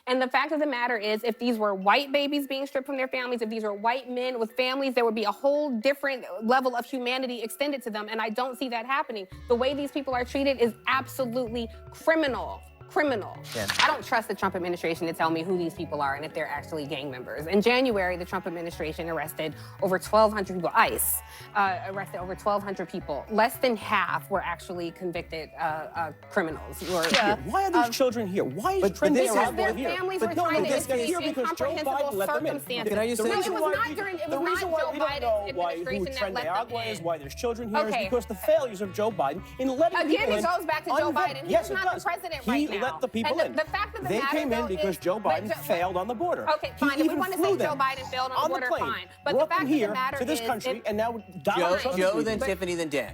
And the fact of the matter is, if these were white babies being stripped from their families, if these were white men with families, there would be a whole different level of humanity extended to them. And I don't see that happening. The way these people are treated is absolutely criminal. Yeah. I don't trust the Trump administration to tell me who these people are and if they're actually gang members. In January, the Trump administration arrested over 1,200 people. ICE arrested over 1,200 people. Less than half were actually convicted criminals. Why are these children here? Why is Because their here? families were trying to escape incomprehensible circumstances. Can I just say it was not during Joe Biden's administration that let them in. Why there's children here is because the failures of Joe Biden in letting people in. Again, it goes back to Joe Biden. He's not the president right now. He let the people in. The fact of the they matter, came in because Joe Biden failed on the border. Okay, fine. If we want to say Joe Biden failed on the border, fine. But the fact of the matter to this country, and now Joe, then Tiffany, then Dan.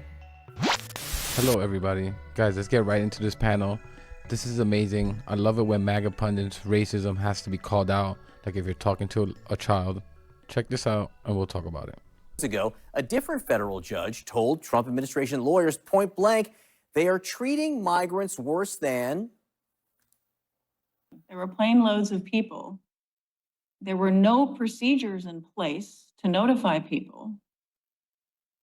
Hello, everybody. Guys, let's get right into this panel. This is amazing. I love it when MAGA pundits racism has to be called out. Like if you're talking to a child. Check this out, and we'll talk about it. Ago, a different federal judge told Trump administration lawyers point blank they are treating migrants worse than. There were plane loads of people. There were no procedures in place to notify people.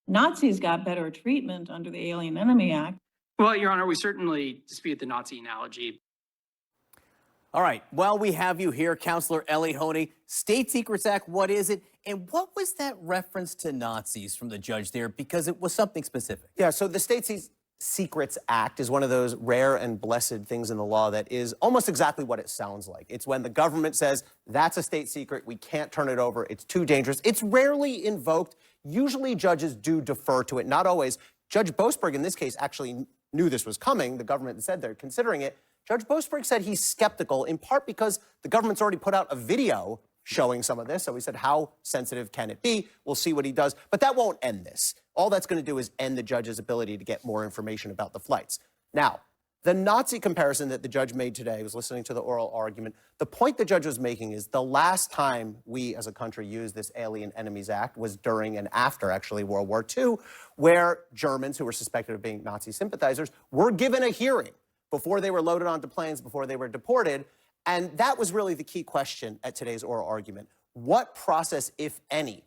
Nazis got better treatment under the Alien Enemy Act. Well, Your Honor, we certainly dispute the Nazi analogy. All right, well, we have you here, Counselor Ellie Honey. State Secrets Act, what is it? And what was that reference to Nazis from the judge there? Because it was something specific. Yeah, so the State Secrets Act is one of those rare and blessed things in the law that is almost exactly what it sounds like. It's when the government says, that's a state secret, we can't turn it over, it's too dangerous. It's rarely invoked. Usually judges do defer to it, not always. Judge Boasberg, in this case, actually knew this was coming. The government said they're considering it. Judge Boasberg said he's skeptical, in part because the government's already put out a video showing some of this. So he said, how sensitive can it be? We'll see what he does. But that won't end this. All that's going to do is end the judge's ability to get more information about the flights. Now, the Nazi comparison that the judge made today, I was listening to the oral argument. The point the judge was making is the last time we as a country used this Alien Enemies Act was during and after, actually, World War II, where Germans who were suspected of being Nazi sympathizers were given a hearing before they were loaded onto planes, before they were deported. And that was really the key question at today's oral argument. What process, if any,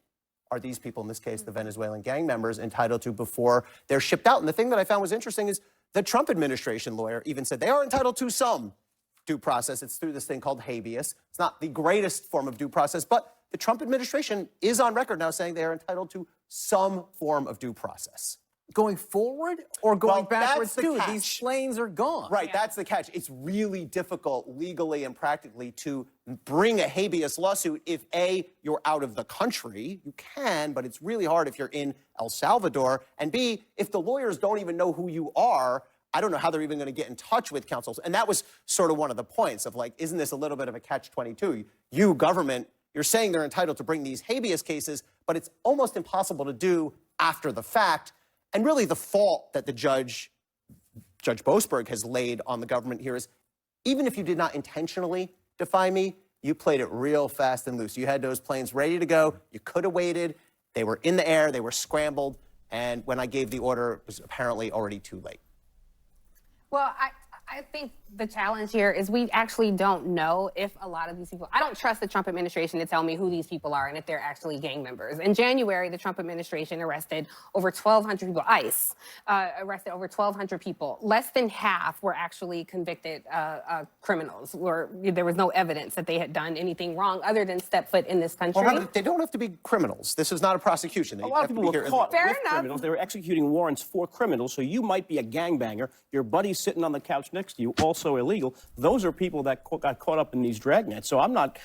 are these people, in this case, the Venezuelan gang members, entitled to before they're shipped out? And the thing that I found was interesting is the Trump administration lawyer even said they are entitled to some due process. It's through this thing called habeas. It's not the greatest form of due process, but the Trump administration is on record now saying they are entitled to some form of due process. Going forward or going backwards too? Catch. These planes are gone. Right, that's the catch. It's really difficult legally and practically to bring a habeas lawsuit if A, you're out of the country. You can, but it's really hard if you're in El Salvador. And B, if the lawyers don't even know who you are, I don't know how they're even going to get in touch with counsels. And that was sort of one of the points of like, isn't this a little bit of a catch-22? You, government, you're saying they're entitled to bring these habeas cases, but it's almost impossible to do after the fact. And really the fault that the Judge Boasberg has laid on the government here is, even if you did not intentionally defy me, you played it real fast and loose. You had those planes ready to go. You could have waited. They were in the air. They were scrambled. And when I gave the order, it was apparently already too late. Well, I think the challenge here is we actually don't know if a lot of these people, I don't trust the Trump administration to tell me who these people are and if they're actually gang members. In January, the Trump administration arrested over 1,200 people. ICE arrested over 1,200 people. Less than half were actually convicted criminals, where there was no evidence that they had done anything wrong other than step foot in this country. Well, they don't have to be criminals. This is not a prosecution. A lot of people were caught Fair with enough. criminals. They were executing warrants for criminals, so you might be a gangbanger. Your buddy's sitting on the couch next to you, also illegal. Those are people that got caught up in these dragnets. So I'm not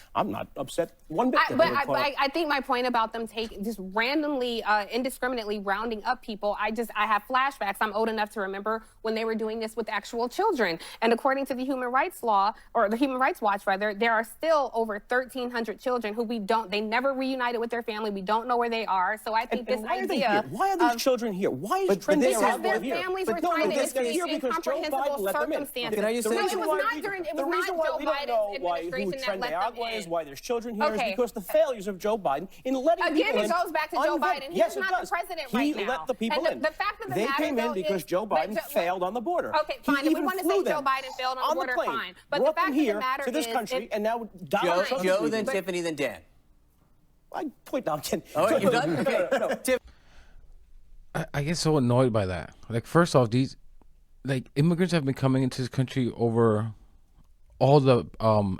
upset one bit. I think my point about them just randomly, indiscriminately rounding up people, I have flashbacks. I'm old enough to remember when they were doing this with actual children. And according to the Human Rights Law, or the Human Rights Watch rather, there are still over 1,300 children who they never reunited with their family. We don't know where they are. So I think why are these children here? Why is because their families were trying to escape incomprehensible circumstances. circumstances. Can I just say No, it something? was not during. It was not Joe Biden's administration that let them in. Why there's children here is Okay. because the failures of Joe Biden in letting people Again, in. it goes back to Joe Biden. He's Yes, it not does. the president He right now. let the people And in. the fact of the They matter, came in though, because is Joe that Biden failed on the border. Okay, He fine. If we even want to flew say them Joe Biden failed on the border, plane, fine. But brought the fact them of here the matter to this is, country, and now Donald Trump is Joe, leaving. then Tiffany, then Dan. I point out. All right, you're done? Okay. Tiff- I get so annoyed by that. Like, first off, these like immigrants have been coming into this country over all the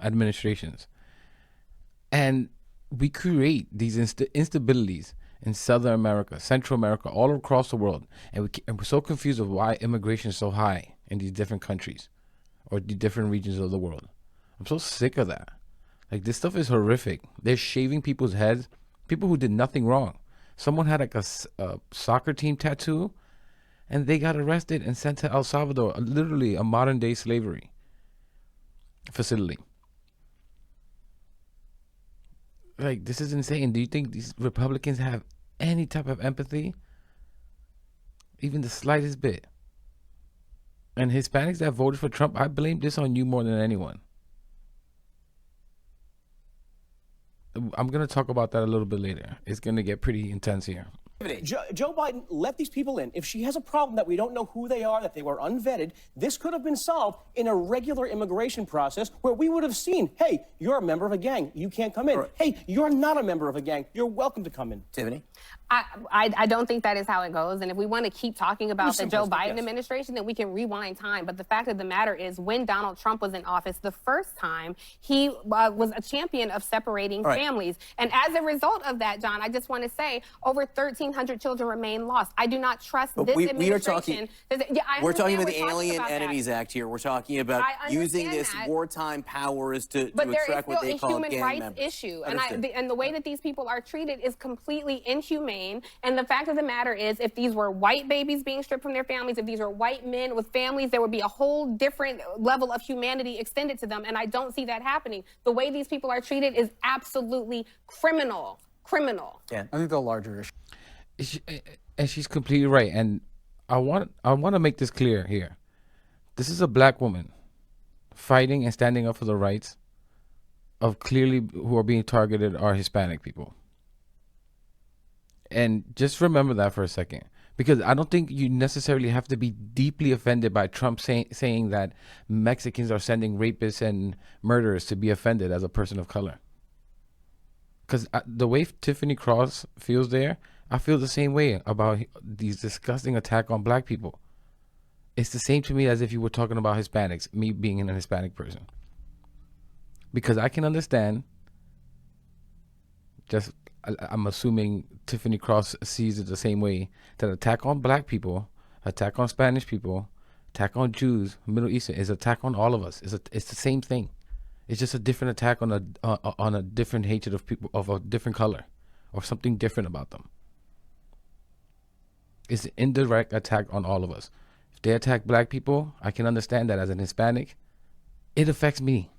administrations, and we create these instabilities in Southern America, Central America, all across the world, and we're so confused of why immigration is so high in these different countries or the different regions of the world. I'm so sick of that. Like, this stuff is horrific. They're shaving people's heads, people who did nothing wrong. Someone had like a soccer team tattoo, and they got arrested and sent to El Salvador, literally a modern day slavery facility. Like, this is insane. Do you think these Republicans have any type of empathy? Even the slightest bit? And Hispanics that voted for Trump, I blame this on you more than anyone. I'm going to talk about that a little bit later. It's going to get pretty intense here. Joe Biden let these people in. If she has a problem that we don't know who they are, that they were unvetted, this could have been solved in a regular immigration process where we would have seen, hey, you're a member of a gang. You can't come in. Right. Hey, you're not a member of a gang. You're welcome to come in. Tiffany? I don't think that is how it goes. And if we want to keep talking about the Joe simplistic, Biden yes. administration, then we can rewind time. But the fact of the matter is, when Donald Trump was in office the first time, he was a champion of separating Right. families. And as a result of that, John, I just want to say over 1,300 children remain lost. I do not trust But this we are administration. talking. Yeah, I We're talking understand about the we're talking Alien about that. Enemies Act here. We're talking about I using understand this that. wartime powers to But there is extract what still they a call human gang rights members. issue. Understood. And the way that these people are treated is completely inhumane. And the fact of the matter is, if these were white babies being stripped from their families, if these were white men with families, there would be a whole different level of humanity extended to them. And I don't see that happening. The way these people are treated is absolutely criminal. Criminal. Yeah. I think the larger issue. And she's completely right. And I want to make this clear here. This is a black woman fighting and standing up for the rights of clearly who are being targeted are Hispanic people. And just remember that for a second, because I don't think you necessarily have to be deeply offended by Trump saying that Mexicans are sending rapists and murderers to be offended as a person of color. Because the way Tiffany Cross feels there, I feel the same way about these disgusting attack on black people. It's the same to me as if you were talking about Hispanics, me being an Hispanic person. Because I can understand, I'm assuming Tiffany Cross sees it the same way, that attack on black people, attack on Spanish people, attack on Jews, Middle Eastern, is attack on all of us. It's the same thing. It's just a different attack on a different hatred of people of a different color or something different about them. It's an indirect attack on all of us. If they attack black people, I can understand that as an Hispanic. It affects me.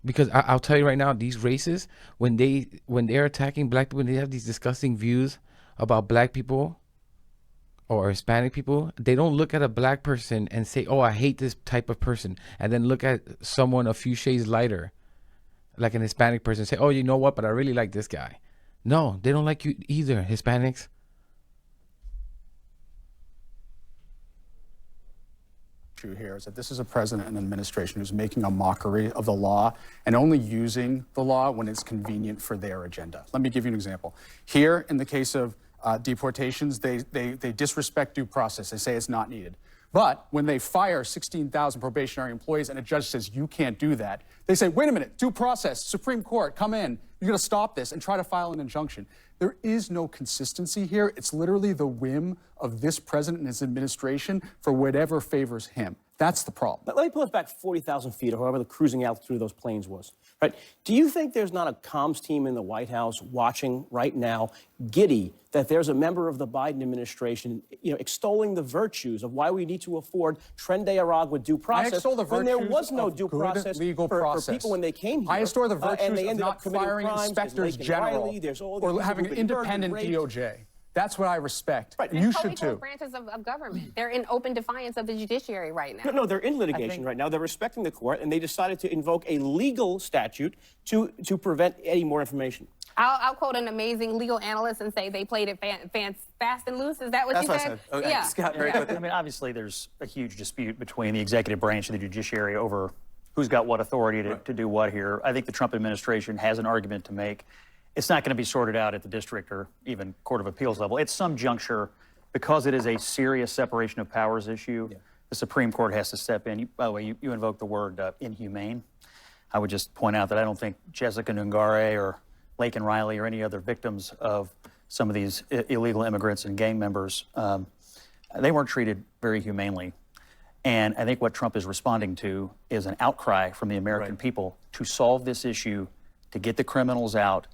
Because I'll tell you right now, these races, when they're attacking black people, when they have these disgusting views about black people or Hispanic people, they don't look at a black person and say, oh, I hate this type of person. And then look at someone a few shades lighter, like an Hispanic person, say, oh, you know what, but I really like this guy. No, they don't like you either, Hispanics. Issue here is that this is a president and administration who's making a mockery of the law and only using the law when it's convenient for their agenda. Let me give you an example. Here, in the case of deportations, they disrespect due process. They say it's not needed. But when they fire 16,000 probationary employees and a judge says you can't do that, they say, wait a minute, due process, Supreme Court, come in. You're going to stop this and try to file an injunction. There is no consistency here. It's literally the whim of this president and his administration for whatever favors him. That's the problem. But let me pull us back 40,000 feet or however the cruising altitude of those planes was. Right? Do you think there's not a comms team in the White House watching right now, giddy that there's a member of the Biden administration, extolling the virtues of why we need to afford Tren de Aragua due process I extol the when there virtues was no of due good process legal for process. people when they came here. I extol the and virtues they of ended not up committing firing crimes. There's inspectors Laken general Riley, there's all these or people having who've an been murdered, independent raped. DOJ. That's what I respect. Right. You Co-equal should too. branches of government. They're in open defiance of the judiciary right now. No, they're in litigation right now. They're respecting the court, and they decided to invoke a legal statute to prevent any more information. I'll quote an amazing legal analyst and say they played it fast and loose. Is that what That's you what I said? said. Okay, Yeah. Scott, very Yeah. quickly. I mean, obviously, there's a huge dispute between the executive branch and the judiciary over who's got what authority to do what here. I think the Trump administration has an argument to make. It's not going to be sorted out at the district or even Court of Appeals level. At some juncture, because it is a serious separation of powers issue, the Supreme Court has to step in. By the way, you invoked the word inhumane. I would just point out that I don't think Jessica Nungare or Laken Riley or any other victims of some of these illegal immigrants and gang members, they weren't treated very humanely. And I think what Trump is responding to is an outcry from the American people to solve this issue, to get the criminals out.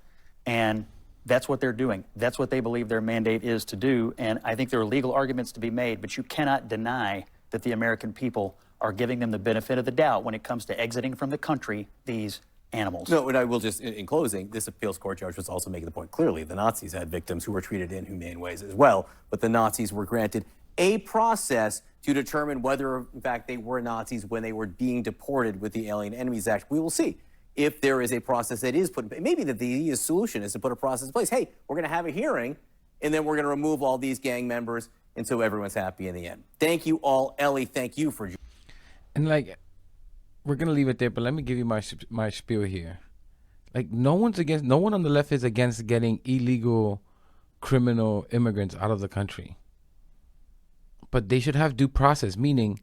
And that's what they're doing. That's what they believe their mandate is to do. And I think there are legal arguments to be made, but you cannot deny that the American people are giving them the benefit of the doubt when it comes to exiting from the country these animals. No, and I will just, in closing, this appeals court judge was also making the point clearly the Nazis had victims who were treated in humane ways as well, but the Nazis were granted a process to determine whether, in fact, they were Nazis when they were being deported with the Alien Enemies Act. We will see if there is a process that is put in place. Maybe the easiest solution is to put a process in place. Hey, we're going to have a hearing, and then we're going to remove all these gang members, and so everyone's happy in the end. Thank you all. Ellie, thank you for... And like, we're gonna leave it there, but let me give you my spiel here. Like, no one on the left is against getting illegal criminal immigrants out of the country. But they should have due process, meaning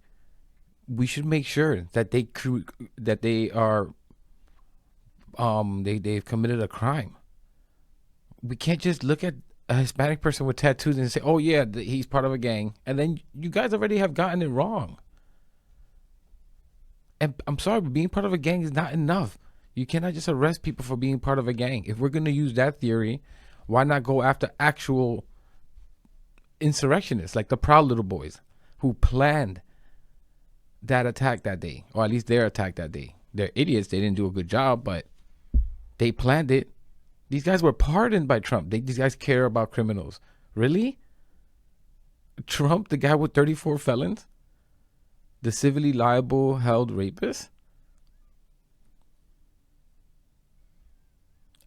we should make sure that they've committed a crime. We can't just look at a Hispanic person with tattoos and say, oh yeah, he's part of a gang. And then you guys already have gotten it wrong. And I'm sorry, but being part of a gang is not enough. You cannot just arrest people for being part of a gang. If we're going to use that theory, why not go after actual insurrectionists like the Proud Little Boys who planned that attack that day, or at least their attack that day? They're idiots. They didn't do a good job, but they planned it. These guys were pardoned by Trump. These guys care about criminals. Really? Trump, the guy with 34 felons? The civilly liable held rapist?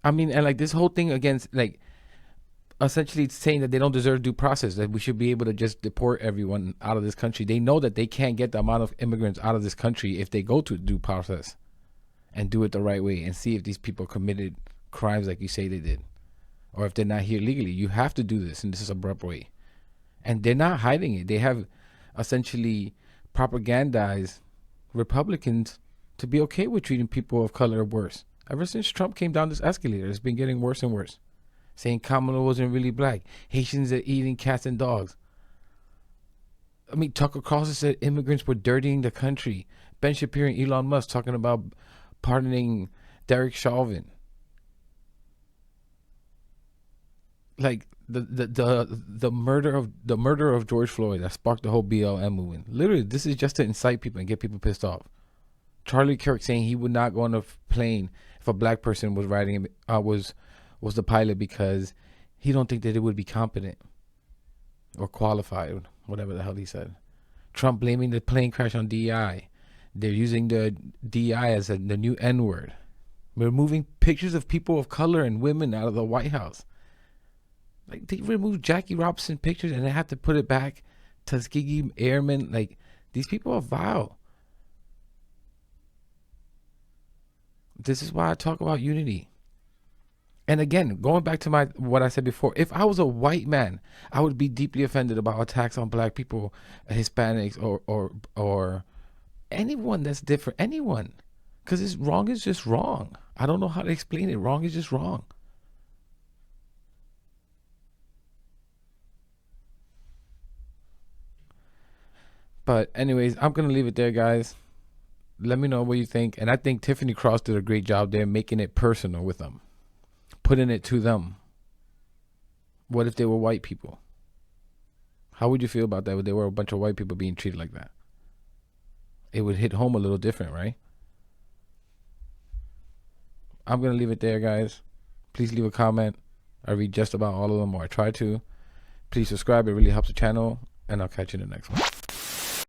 I mean, and like this whole thing against, like, essentially saying that they don't deserve due process, that we should be able to just deport everyone out of this country. They know that they can't get the amount of immigrants out of this country if they go to due process and do it the right way and see if these people committed crimes like you say they did, or if they're not here legally. You have to do this in this abrupt way. And they're not hiding it. They have essentially propagandized Republicans to be okay with treating people of color worse. Ever since Trump came down this escalator, it's been getting worse and worse. Saying Kamala wasn't really black. Haitians are eating cats and dogs. I mean, Tucker Carlson said immigrants were dirtying the country. Ben Shapiro and Elon Musk talking about pardoning Derek Chauvin. Like the murder of George Floyd that sparked the whole BLM movement. Literally, this is just to incite people and get people pissed off. Charlie Kirk saying he would not go on a plane if a black person was riding was the pilot because he don't think that it would be competent or qualified, whatever the hell he said. Trump blaming the plane crash on DEI. They're using the DEI as the new N-word. Removing pictures of people of color and women out of the White House. Like, they removed Jackie Robinson pictures and they have to put it back. Tuskegee Airmen. Like, these people are vile. This is why I talk about unity. And again, going back to what I said before, if I was a white man, I would be deeply offended about attacks on black people, Hispanics, or anyone that's different. Anyone. Because it's wrong is just wrong. I don't know how to explain it. Wrong is just wrong. But anyways, I'm going to leave it there, guys. Let me know what you think. And I think Tiffany Cross did a great job there making it personal with them. Putting it to them. What if they were white people? How would you feel about that if there were a bunch of white people being treated like that? It would hit home a little different, right? I'm going to leave it there, guys. Please leave a comment. I read just about all of them, or I try to. Please subscribe. It really helps the channel. And I'll catch you in the next one.